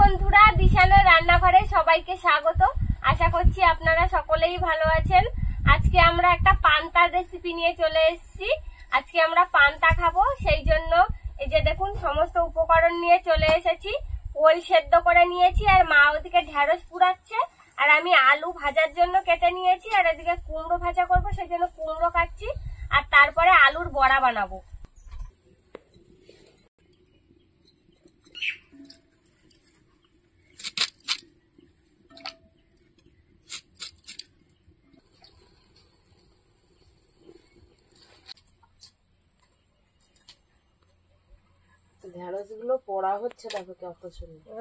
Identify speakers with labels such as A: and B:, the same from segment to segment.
A: বন্ধুরা, দিশানের রান্নাঘরে সবাইকে স্বাগত। আশা করছি আপনারা সকলেই ভালো আছেন। আজকে আমরা একটা পান্তার রেসিপি নিয়ে চলে এসেছি। আজকে আমরা পান্তা খাবো, সেই জন্য এই যে দেখুন সমস্ত উপকরণ নিয়ে চলে এসেছি। ওল সেদ্ধ করে নিয়েছি, আর মা ওদিকে ঢেঁড়স পুড়াচ্ছে, আর আমি আলু ভাজার জন্য কেটে নিয়েছি, আর এদিকে কুমড়ো ভাজা করবো, সেই জন্য কুমড়ো কাটছি, আর তারপরে আলুর বড়া বানাবো।
B: ঢেঁড়স গুলো পোড়া হচ্ছে, দেখো কত সুন্দর।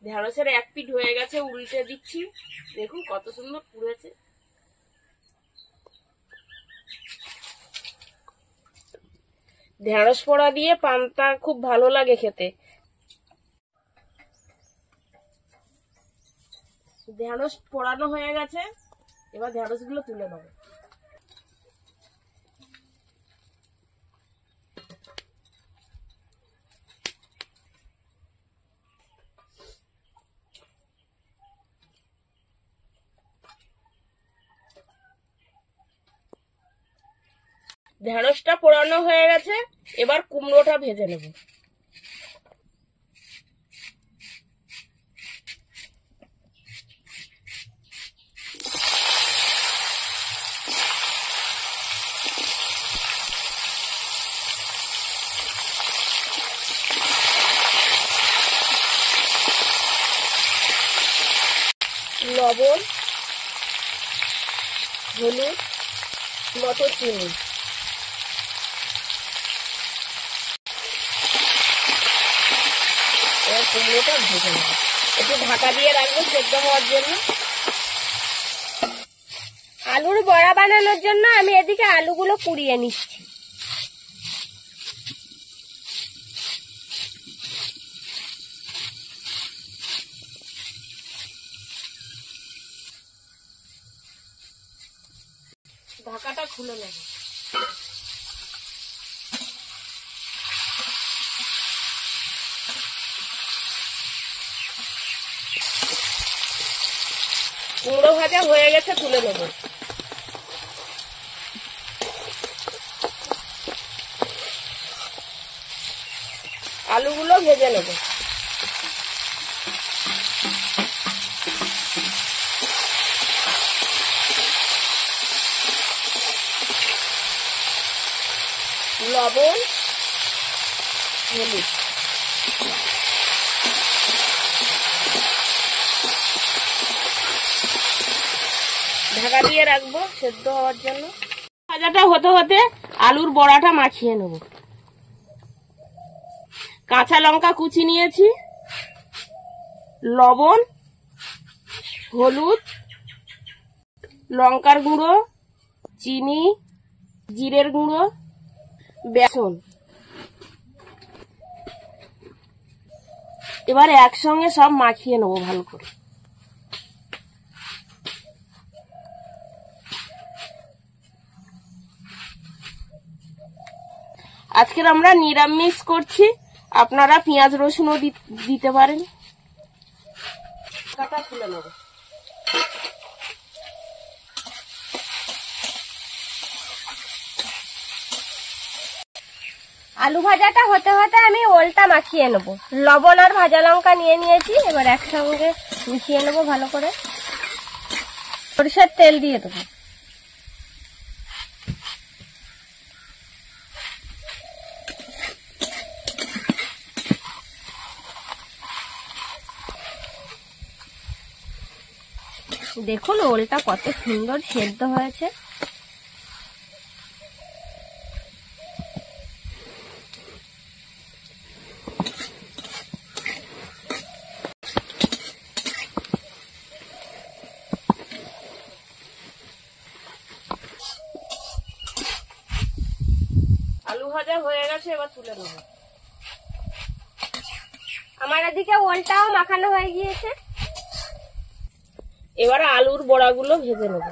B: ঢেঁড়সের এক পিঠ হয়ে গেছে, উল্টে দিচ্ছি, দেখুন কত সুন্দর পুড়েছে। ঢেঁড়স পোড়া দিয়ে পান্তা খুব ভালো লাগে খেতে। ঢেঁড়স পোড়ানো হয়ে গেছে, এবার ঢেঁড়স গুলো তুলে নেবো। ঢেঁড়সটা পোড়ানো হয়ে গেছে, এবার কুমড়োটা ভেজে নেব। লবণ, হলুদ, মতো চিনি, কুমড়োটা ভেজে নেব। একটু ঢাকা দিয়ে রাখবো সেদ্ধ হওয়ার জন্য।
A: আলুর বড়া বানানোর জন্য আমি এদিকে আলুগুলো পুড়িয়ে নিচ্ছি।
B: ঢাকাটা খুলে নেব। কুমড়ো ভাজা হয়ে গেছে, তুলে নেব। আলুগুলো ভেজে নেব। লবণ, হলুদ, ঢাকা দিয়ে রাখবো সেদ্ধ হওয়ার জন্য। ভাজাটা হতে হতে আলুর বড়াটা মাখিয়ে নেব। কাঁচা লঙ্কা কুচি নিয়েছি, লবণ, হলুদ, লঙ্কার গুঁড়ো, চিনি, জিরের গুঁড়ো, বেসন। এবারে একসঙ্গে সব মাখিয়ে নেবো ভালো করে। আজকের আমরা নিরামিষ করছি, আপনারা পেঁয়াজ রসুনও দিতে পারেন। কাটা খুলে নেব।
A: আলু ভাজাটা হতে হতে আমি ওলটা মাখিয়ে নেব। লবণ আর ভাজা লঙ্কা নিয়ে নিয়েছি, এবার একসঙ্গে মিশিয়ে নেব ভালো করে। সরষের তেল দিয়ে দেবো। দেখুন ওলটা কত সুন্দর সেদ্ধ হয়েছে।
B: আলু ভাজা হয়ে গেছে, এবার তুলে নেব।
A: আমার এদিকে ওলটাও মাখানো হয়ে গিয়েছে।
B: এবার আলুর বড়াগুলো ভেজে নেব।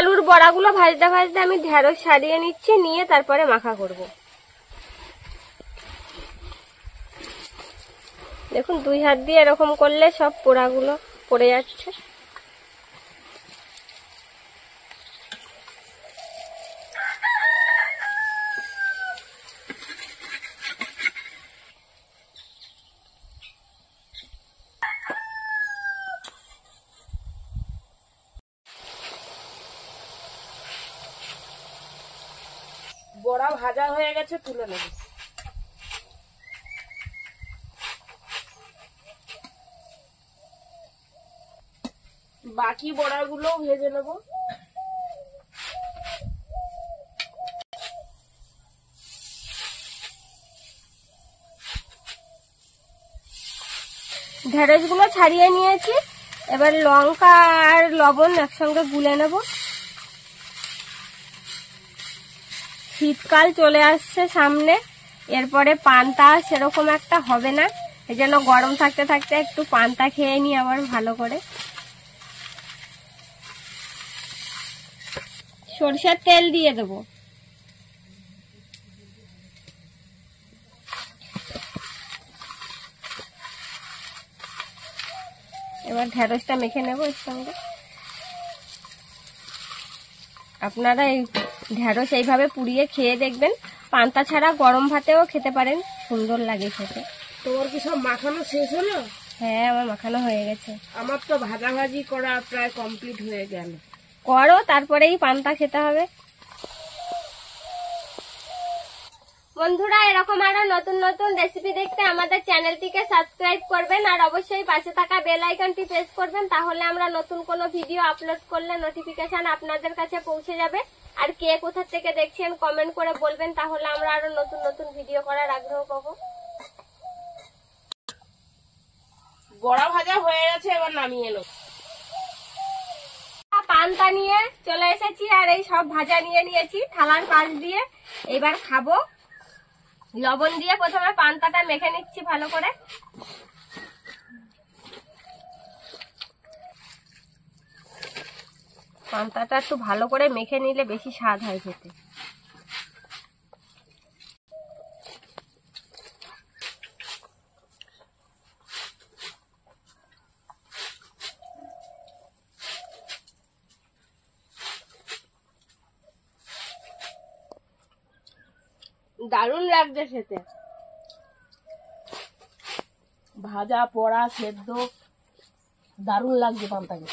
A: আলুর বড়াগুলো ভাজতে ভাজতে আমি ঢেঁড়স ছাড়িয়ে নিচ্ছি, নিয়ে তারপরে মাখা করব। দেখুন 2 হাত দিয়ে এরকম করলে সব পোড়াগুলো পড়ে যাচ্ছে।
B: বড়া ভাজা হয়ে গেছে, তুলে নেব। বাকি বড়াগুলো ভেজে নেব।
A: ঢেঁড়সগুলো ছাড়িয়ে নিয়েছি, এবার লঙ্কা আর লবণ একসঙ্গে গুলে নেব। শীতকাল চলে আসছে সামনে, এরপরে পান্তা সেরকম একটা হবে না, এই জন্য গরম থাকতে থাকতে একটু পান্তা খেয়ে নিই আবার ভালো করে। সরষের তেল দিয়ে দেবো। এবার ঢেঁড়সটা মেখে নেব এর সঙ্গে। আপনারা এই ঢেঁড়স এইভাবে পুড়িয়ে খেয়ে দেখবেন, পান্তা ছাড়া গরম ভাতেও খেতে পারেন, সুন্দর লাগে খেতে।
B: তোমার কি সব মাখানো শেষ হলো?
A: হ্যাঁ, আমার মাখানো হয়ে গেছে।
B: আমার তো ভাজাভাজি করা প্রায় কমপ্লিট হয়ে গেল।
A: করো, তারপরেই পান্তা খেতে হবে। বন্ধুরা, এরকম আরো নতুন নতুন রেসিপি দেখতে আমাদের চ্যানেলটিকে সাবস্ক্রাইব করবেন, আর অবশ্যই পাশে থাকা বেল আইকনটি প্রেস করবেন, তাহলে আমরা নতুন কোনো ভিডিও আপলোড করলে নোটিফিকেশন আপনাদের কাছে পৌঁছে যাবে। আর কে কোথা থেকে দেখছেন কমেন্ট করে বলবেন, তাহলে আমরা আরো নতুন নতুন ভিডিও করার আগ্রহ পাবো।
B: বড়া ভাজা হয়ে গেছে, এবার নামিয়ে নেব।
A: পান্তা নিয়ে চলে এসেছি, আর এই সব ভাজা নিয়ে নিয়েছি থালার পাশ দিয়ে। এবার খাবো। লবণ দিয়ে প্রথমে পান্তাটা মেখে নিচ্ছি ভালো করে। পান্তাটা একটু ভালো করে মেখে নিলে বেশি স্বাদ হয় খেতে। দারুণ লাগছে খেতে।
B: ভাজা পোড়া সেদ্ধ দারুণ লাগছে পান্তাকে।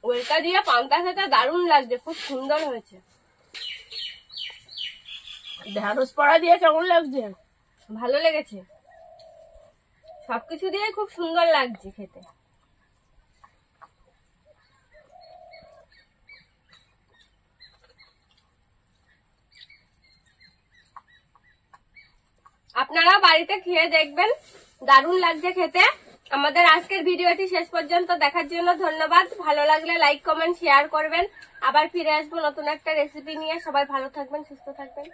A: ওইটা দিয়ে পান্তা খেতে দারুণ লাগছে, খুব সুন্দর হয়েছে।
B: ঢেঁড়স পোড়া দিয়ে কেমন লাগছে?
A: ভালো লেগেছে, সবকিছু দিয়ে খুব সুন্দর লাগছে খেতে। আপনারা বাড়িতে খেয়ে দেখবেন, দারুণ লাগছে খেতে। আমাদের আজকের ভিডিওটি শেষ পর্যন্ত দেখার জন্য ধন্যবাদ। ভালো লাগলে লাইক কমেন্ট শেয়ার করবেন। আবার ফিরে আসবো নতুন একটা রেসিপি নিয়ে। সবাই ভালো থাকবেন, সুস্থ থাকবেন।